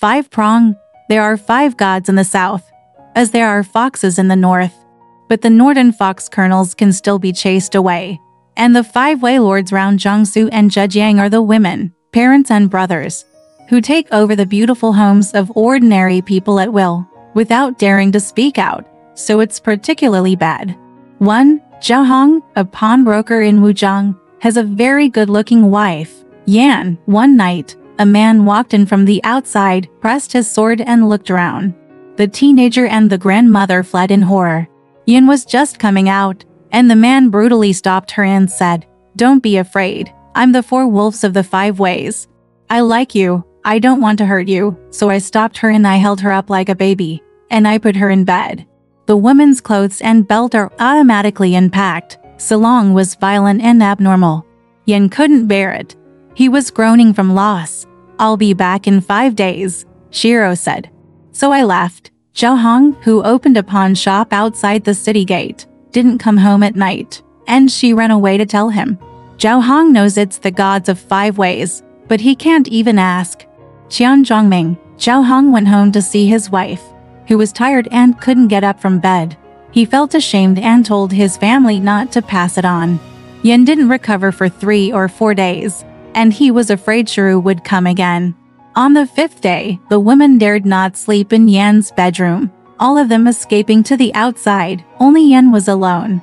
5-prong. There are 5 gods in the south, as there are foxes in the north. But the northern fox kernels can still be chased away. And the 5 waylords round Jiangsu and Zhejiang are the women, parents and brothers, who take over the beautiful homes of ordinary people at will, without daring to speak out, so it's particularly bad. 1. Zhao Hong, a pawnbroker in Wujiang, has a very good-looking wife, Yan. One night, a man walked in from the outside, pressed his sword and looked around. The teenager and the grandmother fled in horror. Yan was just coming out, and the man brutally stopped her and said, "Don't be afraid. I'm the 4 wolves of the 5 ways. I like you. I don't want to hurt you." So I stopped her and I held her up like a baby, and I put her in bed. The woman's clothes and belt are automatically unpacked. Salong was violent and abnormal. Yan couldn't bear it. He was groaning from loss. "I'll be back in 5 days," Shiro said. So I left. Zhao Hong, who opened a pawn shop outside the city gate, didn't come home at night, and she ran away to tell him. Zhao Hong knows it's the gods of 5 ways, but he can't even ask. Qian Zhongming. Zhao Hong went home to see his wife, who was tired and couldn't get up from bed. He felt ashamed and told his family not to pass it on. Yan didn't recover for 3 or 4 days, and he was afraid Shiru would come again. On the 5th day, the women dared not sleep in Yan's bedroom, all of them escaping to the outside. Only Yan was alone,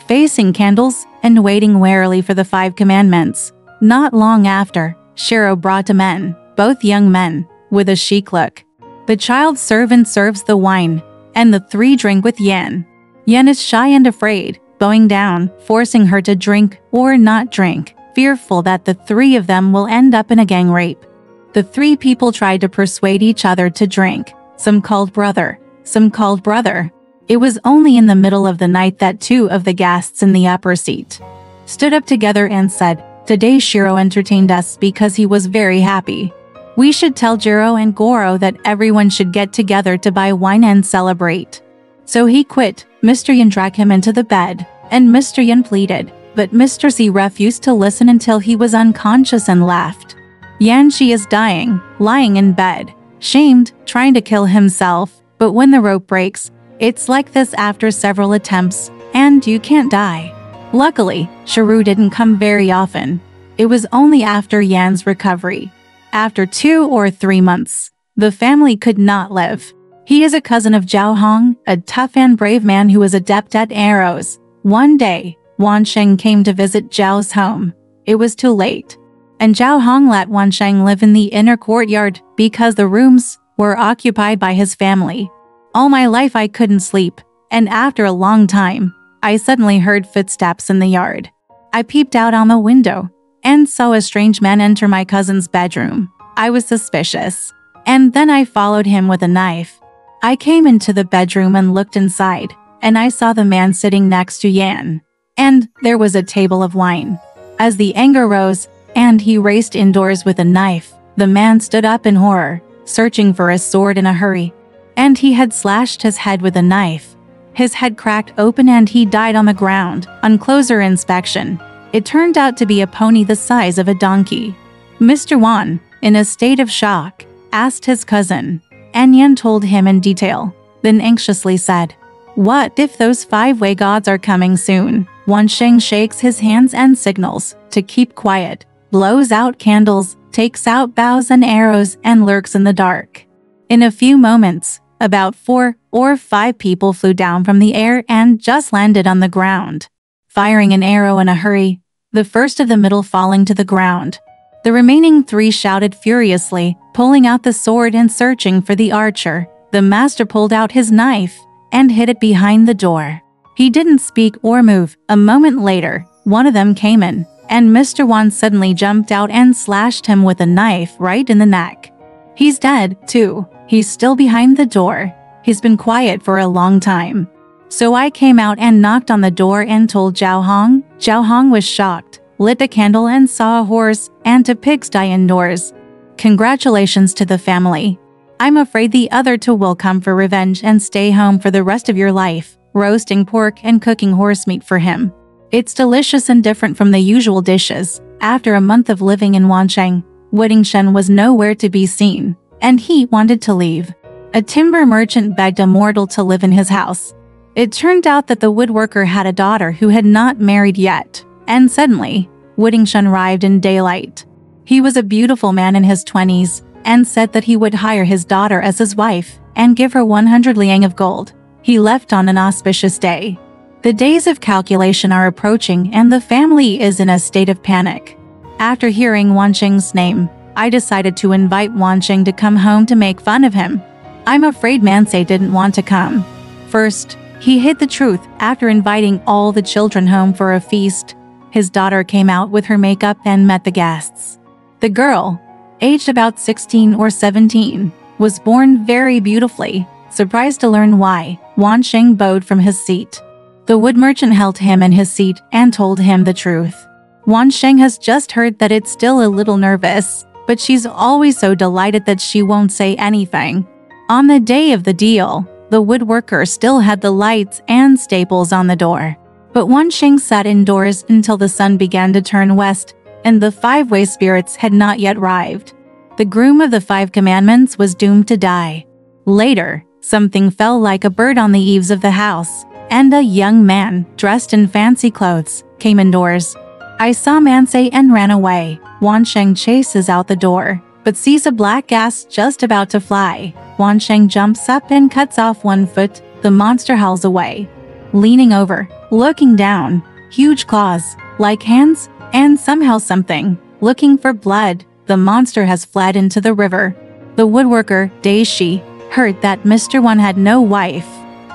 facing candles and waiting warily for the 5 commandments. Not long after, Shiro brought a men, both young men, with a chic look. The child servant serves the wine, and the 3 drink with Yan. Yan is shy and afraid, bowing down, forcing her to drink or not drink, fearful that the 3 of them will end up in a gang rape. The 3 people tried to persuade each other to drink. Some called brother, some called brother. It was only in the middle of the night that 2 of the guests in the upper seat stood up together and said, "Today Shiro entertained us because he was very happy. We should tell Jiro and Goro that everyone should get together to buy wine and celebrate." So he quit. Mr. Yan dragged him into the bed, and Mr. Yan pleaded, but Mr. C refused to listen until he was unconscious and left. Yan Shi is dying, lying in bed, shamed, trying to kill himself, but when the rope breaks, it's like this after several attempts, and you can't die. Luckily, Shiru didn't come very often. It was only after Yan's recovery. After 2 or 3 months, the family could not live. He is a cousin of Zhao Hong, a tough and brave man who is adept at arrows. One day, Wansheng came to visit Zhao's home. It was too late, and Zhao Hong let Wansheng live in the inner courtyard because the rooms were occupied by his family. All my life I couldn't sleep, and after a long time, I suddenly heard footsteps in the yard. I peeped out on the window and saw a strange man enter my cousin's bedroom. I was suspicious, and then I followed him with a knife. I came into the bedroom and looked inside, and I saw the man sitting next to Yan, and there was a table of wine. As the anger rose, and he raced indoors with a knife, the man stood up in horror, searching for a sword in a hurry, and he had slashed his head with a knife. His head cracked open and he died on the ground. On closer inspection, it turned out to be a pony the size of a donkey. Mr. Wan, in a state of shock, asked his cousin, and Yan told him in detail, then anxiously said, "What if those 5-way gods are coming soon?" Wansheng shakes his hands and signals to keep quiet, blows out candles, takes out bows and arrows, and lurks in the dark. In a few moments, about 4 or 5 people flew down from the air and just landed on the ground, firing an arrow in a hurry, the first of the middle falling to the ground. The remaining 3 shouted furiously, pulling out the sword and searching for the archer. The master pulled out his knife and hid it behind the door. He didn't speak or move. A moment later, one of them came in, and Mr. Wan suddenly jumped out and slashed him with a knife right in the neck. He's dead, too. He's still behind the door. He's been quiet for a long time. So I came out and knocked on the door and told Zhao Hong. Zhao Hong was shocked, lit a candle and saw a horse and a pigsty indoors. Congratulations to the family. I'm afraid the other 2 will come for revenge and stay home for the rest of your life, roasting pork and cooking horse meat for him. It's delicious and different from the usual dishes. After a month of living in Wansheng, Wedding Shen was nowhere to be seen, and he wanted to leave. A timber merchant begged a mortal to live in his house. It turned out that the woodworker had a daughter who had not married yet, and suddenly, Woodingshan arrived in daylight. He was a beautiful man in his 20s, and said that he would hire his daughter as his wife and give her 100 liang of gold. He left on an auspicious day. The days of calculation are approaching and the family is in a state of panic. After hearing Wansheng's name, I decided to invite Wansheng to come home to make fun of him. I'm afraid Mansei didn't want to come. First, he hid the truth after inviting all the children home for a feast. His daughter came out with her makeup and met the guests. The girl, aged about 16 or 17, was born very beautifully. Surprised to learn why, Wansheng bowed from his seat. The wood merchant held him in his seat and told him the truth. Wansheng has just heard that it's still a little nervous, but she's always so delighted that she won't say anything. On the day of the deal, the woodworker still had the lights and staples on the door. But Wansheng sat indoors until the sun began to turn west, and the five-way spirits had not yet arrived. The groom of the 5 commandments was doomed to die. Later, something fell like a bird on the eaves of the house, and a young man, dressed in fancy clothes, came indoors. I saw Mansei and ran away. Wansheng chases out the door, but sees a black ass just about to fly. Wansheng jumps up and cuts off one foot. The monster howls away. Leaning over, looking down, huge claws, like hands, and somehow something, looking for blood. The monster has fled into the river. The woodworker, Daishi, heard that Mr. One had no wife,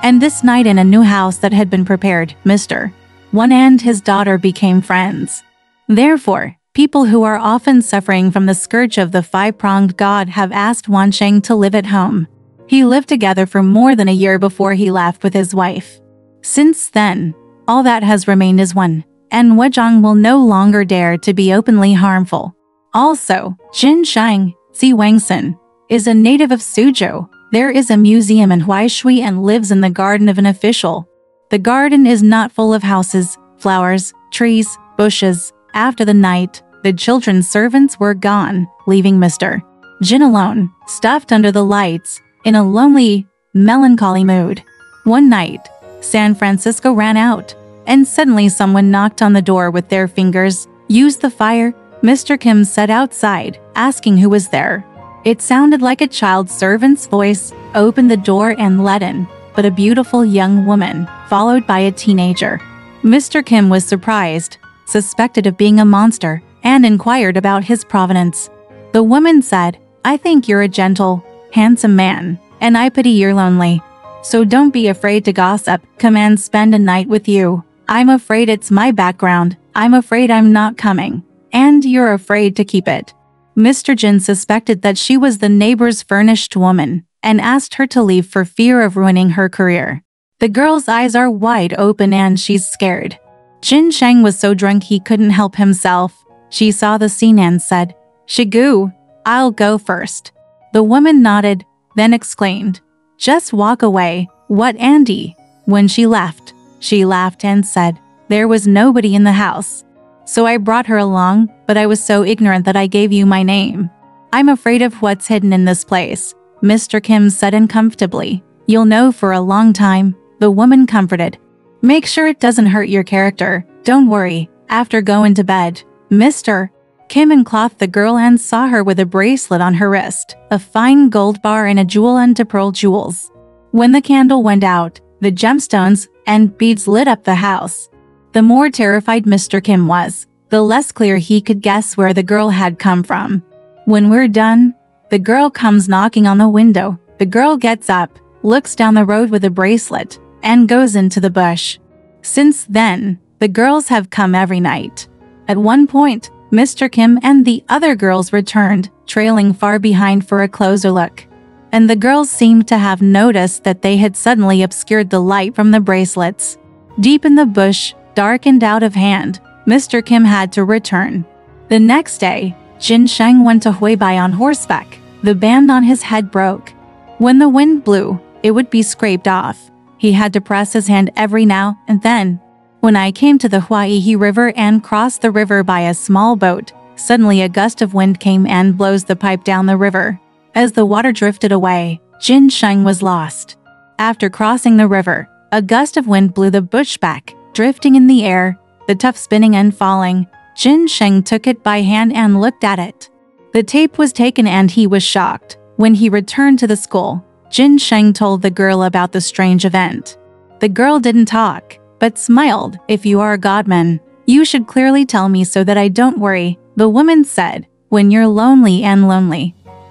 and this night in a new house that had been prepared, Mr. One and his daughter became friends. Therefore, people who are often suffering from the scourge of the 5-pronged god have asked Wansheng to live at home. He lived together for more than a year before he left with his wife. Since then, all that has remained is one, and Wezhong will no longer dare to be openly harmful. Also, Jin Shang, Si Wangsun, is a native of Suzhou. There is a museum in Huaishui and lives in the garden of an official. The garden is not full of houses, flowers, trees, bushes. After the night, the children's servants were gone, leaving Mr. Jin alone, stuffed under the lights, in a lonely, melancholy mood. One night, San Francisco ran out, and suddenly someone knocked on the door with their fingers. Use the fire, Mr. Kim said outside, asking who was there. It sounded like a child servant's voice. Opened the door and let in, but a beautiful young woman, followed by a teenager. Mr. Kim was surprised, suspected of being a monster, and inquired about his provenance. The woman said, I think you're a gentle, handsome man, and I pity you're lonely. So don't be afraid to gossip, come and spend a night with you. I'm afraid it's my background, I'm afraid I'm not coming, and you're afraid to keep it. Mr. Jin suspected that she was the neighbor's furnished woman, and asked her to leave for fear of ruining her career. The girl's eyes are wide open and she's scared. Jin Shang was so drunk he couldn't help himself. She saw the scene and said, Shigu, I'll go first. The woman nodded, then exclaimed, Just walk away. What, Andy? When she left, she laughed and said, There was nobody in the house. So I brought her along, but I was so ignorant that I gave you my name. I'm afraid of what's hidden in this place, Mr. Kim said uncomfortably. You'll know for a long time, the woman comforted. Make sure it doesn't hurt your character, don't worry, after going to bed. Mr. Kim unclothed the girl and saw her with a bracelet on her wrist, a fine gold bar and a jewel and pearl jewels. When the candle went out, the gemstones and beads lit up the house. The more terrified Mr. Kim was, the less clear he could guess where the girl had come from. When we're done, the girl comes knocking on the window. The girl gets up, looks down the road with a bracelet, and goes into the bush. Since then, the girls have come every night. At one point, Mr. Kim and the other girls returned, trailing far behind for a closer look. And the girls seemed to have noticed that they had suddenly obscured the light from the bracelets. Deep in the bush, dark and out of hand, Mr. Kim had to return. The next day, Jin Shang went to Huibai on horseback. The band on his head broke. When the wind blew, it would be scraped off. He had to press his hand every now and then. When I came to the Huaihe River and crossed the river by a small boat, suddenly a gust of wind came and blows the pipe down the river. As the water drifted away, Jin Sheng was lost. After crossing the river, a gust of wind blew the bush back, drifting in the air, the tuft spinning and falling. Jin Sheng took it by hand and looked at it. The tape was taken and he was shocked. When he returned to the school, Jin Sheng told the girl about the strange event. The girl didn't talk, but smiled. "If you are a godman, you should clearly tell me so that I don't worry," the woman said. "When you're lonely,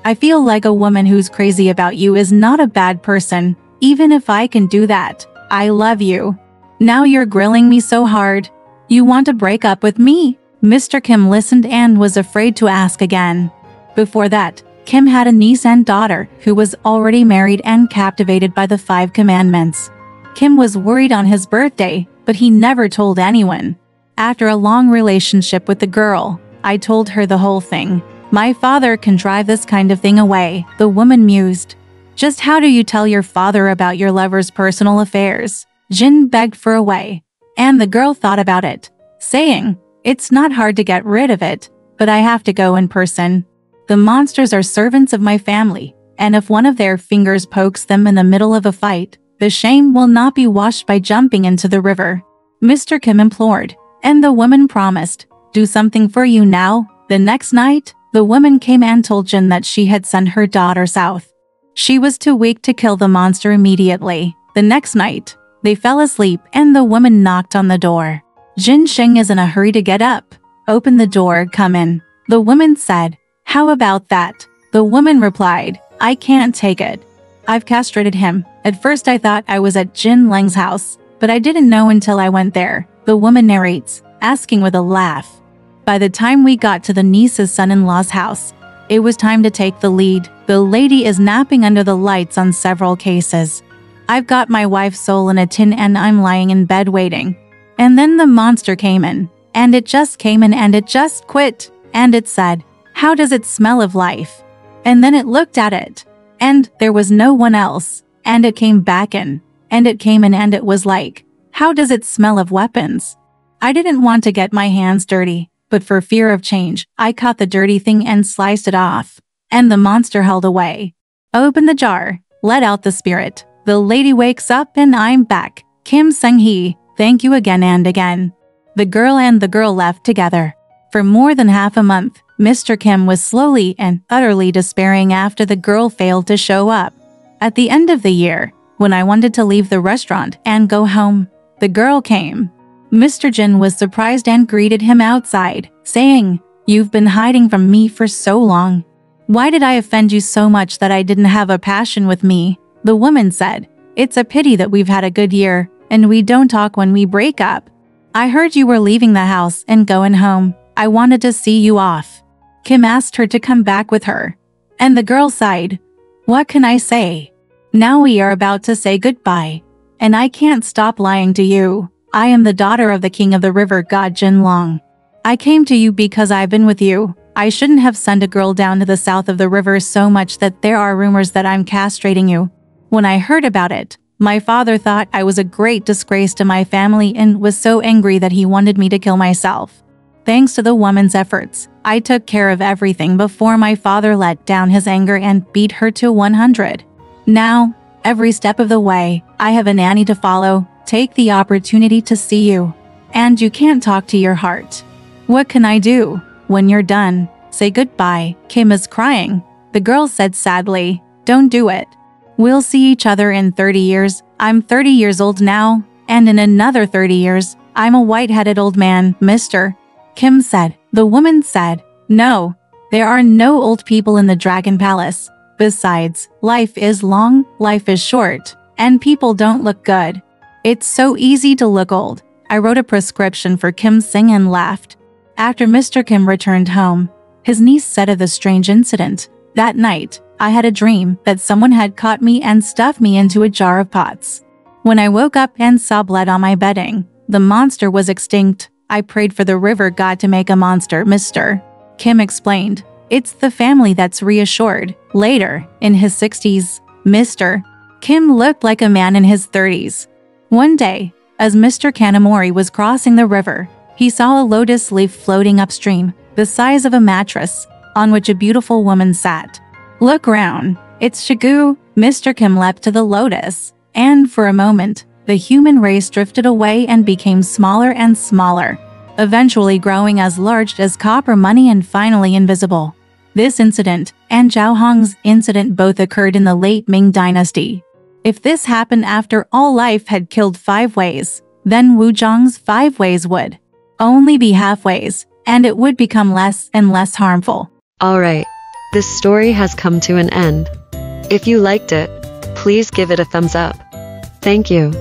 I feel like a woman who's crazy about you is not a bad person. Even if I can do that, I love you. Now you're grilling me so hard. You want to break up with me?" Mr. Kim listened and was afraid to ask again. Before that, Kim had a niece and daughter who was already married and captivated by the 5 commandments. Kim was worried on his birthday, but he never told anyone. After a long relationship with the girl, I told her the whole thing. "My father can drive this kind of thing away," the woman mused. "Just how do you tell your father about your lover's personal affairs?" Jin begged for a way, and the girl thought about it, saying, "It's not hard to get rid of it, but I have to go in person. The monsters are servants of my family, and if one of their fingers pokes them in the middle of a fight, the shame will not be washed by jumping into the river." Mr. Kim implored, and the woman promised, "Do something for you now." The next night, the woman came and told Jin that she had sent her daughter south. She was too weak to kill the monster immediately. The next night, they fell asleep and the woman knocked on the door. Jin Sheng is in a hurry to get up. "Open the door, come in," the woman said. "How about that?" The woman replied, "I can't take it. I've castrated him. At first I thought I was at Jin Leng's house, but I didn't know until I went there," the woman narrates, asking with a laugh. "By the time we got to the niece's son-in-law's house, it was time to take the lead. The lady is napping under the lights on several cases. I've got my wife's soul in a tin and I'm lying in bed waiting. And then the monster came in, and it just came in and it just quit, and it said, 'How does it smell of life?' And then it looked at it, and there was no one else, and it came back in, and it came in and it was like, 'How does it smell of weapons?' I didn't want to get my hands dirty, but for fear of change, I caught the dirty thing and sliced it off, and the monster held away. Open the jar, let out the spirit. The lady wakes up and I'm back. Kim Sung-hee, thank you again and again." The girl and the girl left together. For more than half a month, Mr. Kim was slowly and utterly despairing after the girl failed to show up. At the end of the year, when I wanted to leave the restaurant and go home, the girl came. Mr. Jin was surprised and greeted him outside, saying, "You've been hiding from me for so long. Why did I offend you so much that I didn't have a passion with me?" The woman said, "It's a pity that we've had a good year, and we don't talk when we break up. I heard you were leaving the house and going home. I wanted to see you off." Kim asked her to come back with her, and the girl sighed. "What can I say? Now we are about to say goodbye, and I can't stop lying to you. I am the daughter of the king of the river god Jin Long. I came to you because I've been with you. I shouldn't have sent a girl down to the south of the river so much that there are rumors that I'm castrating you. When I heard about it, my father thought I was a great disgrace to my family and was so angry that he wanted me to kill myself. Thanks to the woman's efforts, I took care of everything before my father let down his anger and beat her to 100. Now, every step of the way, I have a nanny to follow. Take the opportunity to see you. And you can't talk to your heart. What can I do? When you're done, say goodbye." Kim is crying. The girl said sadly, "Don't do it. We'll see each other in 30 years. I'm 30 years old now, and in another 30 years, I'm a white-headed old man, mister." Kim said. The woman said, "No, there are no old people in the Dragon Palace. Besides, life is long, life is short, and people don't look good. It's so easy to look old." I wrote a prescription for Kim Sing and laughed. After Mr. Kim returned home, his niece said of the strange incident, "That night, I had a dream that someone had caught me and stuffed me into a jar of pots. When I woke up and saw blood on my bedding, the monster was extinct. I prayed for the river god to make a monster, Mr. Kim explained. It's the family that's reassured. Later, in his 60s, Mr. Kim looked like a man in his 30s. One day, as Mr. Kanamori was crossing the river, he saw a lotus leaf floating upstream, the size of a mattress, on which a beautiful woman sat. Look round. It's Shigu. Mr. Kim leapt to the lotus, and for a moment, the human race drifted away and became smaller and smaller, eventually growing as large as copper money and finally invisible. This incident and Zhao Hong's incident both occurred in the late Ming Dynasty. If this happened after all life had killed 5 ways, then Wu Zhong's 5 ways would only be half-ways, and it would become less and less harmful. Alright, this story has come to an end. If you liked it, please give it a thumbs up. Thank you.